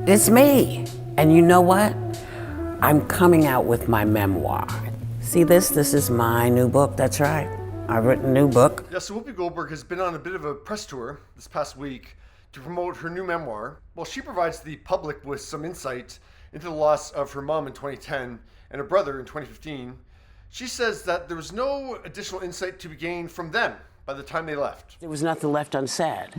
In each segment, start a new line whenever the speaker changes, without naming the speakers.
It's me. And you know what? I'm coming out with my memoir. See this? This is my new book. That's right. I've written a new book.
Yeah, so Whoopi Goldberg has been on a bit of a press tour this past week to promote her new memoir. Well, she provides the public with some insight into the loss of her mom in 2010 and her brother in 2015. She says that there was no additional insight to be gained from them by the time they left.
There was nothing left unsaid.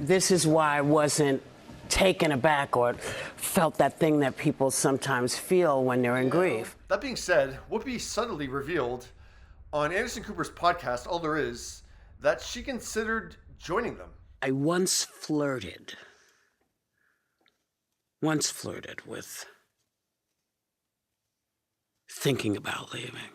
This is why I wasn't taken aback or felt that thing that people sometimes feel when they're in grief.
That being said, Whoopi subtly revealed on Anderson Cooper's podcast, All There Is, that she considered joining them.
I once flirted with thinking about leaving.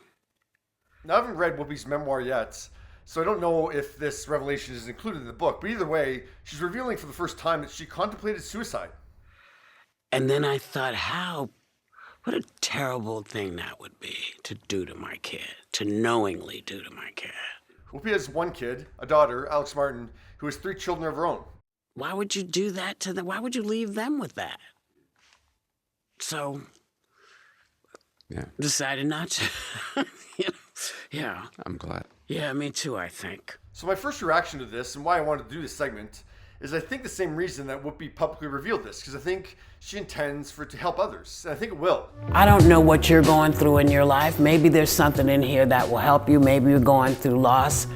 Now, I haven't read Whoopi's memoir yet, so I don't know if this revelation is included in the book. But either way, she's revealing for the first time that she contemplated suicide.
And then I thought, what a terrible thing that would be to do to my kid, to knowingly do to my kid.
Whoopi has one kid, a daughter, Alex Martin, who has 3 children of her own.
Why would you do that to them? Why would you leave them with that? So, decided not to. Yeah.
I'm glad.
Yeah, me too, I think.
So my first reaction to this and why I wanted to do this segment is I think the same reason that Whoopi publicly revealed this, because I think she intends for it to help others, and I think it will.
I don't know what you're going through in your life. Maybe there's something in here that will help you. Maybe you're going through loss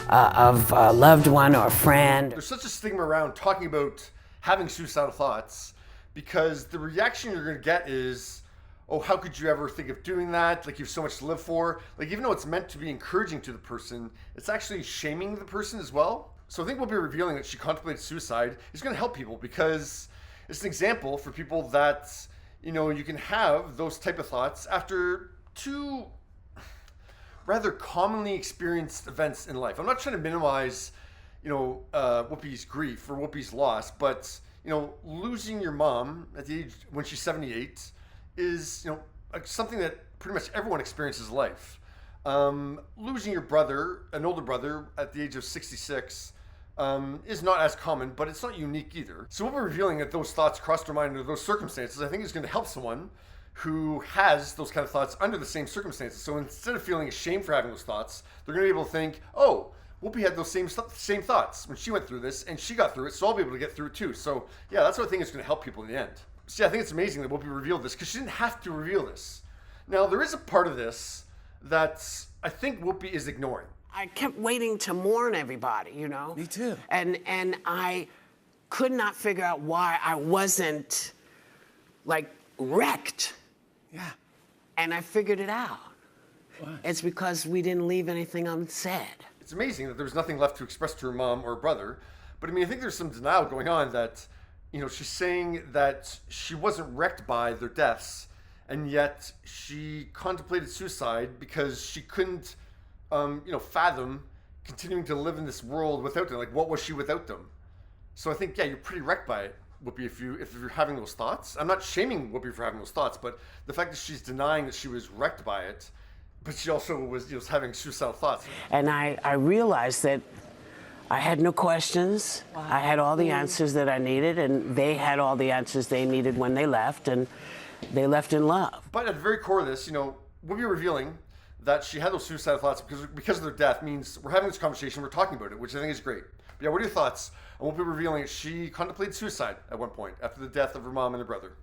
of a loved one or a friend.
There's such a stigma around talking about having suicidal thoughts because the reaction you're going to get is, oh, how could you ever think of doing that? Like, you have so much to live for. Like, even though it's meant to be encouraging to the person, it's actually shaming the person as well. So I think we'll be revealing that she contemplated suicide is going to help people because it's an example for people that, you can have those type of thoughts after 2 rather commonly experienced events in life. I'm not trying to minimize, Whoopi's grief or Whoopi's loss, but, losing your mom at the age when she's 78 is, something that pretty much everyone experiences in life. Losing your brother, an older brother, at the age of 66 is not as common, but it's not unique either. So what we're revealing that those thoughts crossed her mind under those circumstances, I think is going to help someone who has those kind of thoughts under the same circumstances. So instead of feeling ashamed for having those thoughts, they're going to be able to think, oh, Whoopi had those same thoughts when she went through this, and she got through it, so I'll be able to get through it too. So yeah, that's what I think is going to help people in the end. See, I think it's amazing that Whoopi revealed this because she didn't have to reveal this. Now, there is a part of this that I think Whoopi is ignoring.
I kept waiting to mourn everybody,
Me too.
And I could not figure out why I wasn't, wrecked.
Yeah.
And I figured it out.
What?
It's because we didn't leave anything unsaid.
It's amazing that there was nothing left to express to her mom or brother. But I think there's some denial going on that, she's saying that she wasn't wrecked by their deaths, and yet she contemplated suicide because she couldn't, fathom continuing to live in this world without them. Like, what was she without them? So I think, you're pretty wrecked by it, Whoopi, if you're having those thoughts. I'm not shaming Whoopi for having those thoughts, but the fact that she's denying that she was wrecked by it, but she also was having suicidal thoughts.
And I realized that I had no questions. Wow. I had all the answers that I needed, and they had all the answers they needed when they left, and they left in love.
But at the very core of this, Whoopi revealing that she had those suicidal thoughts because of their death means we're having this conversation, we're talking about it, which I think is great. But what are your thoughts on Whoopi revealing that she contemplated suicide at one point after the death of her mom and her brother?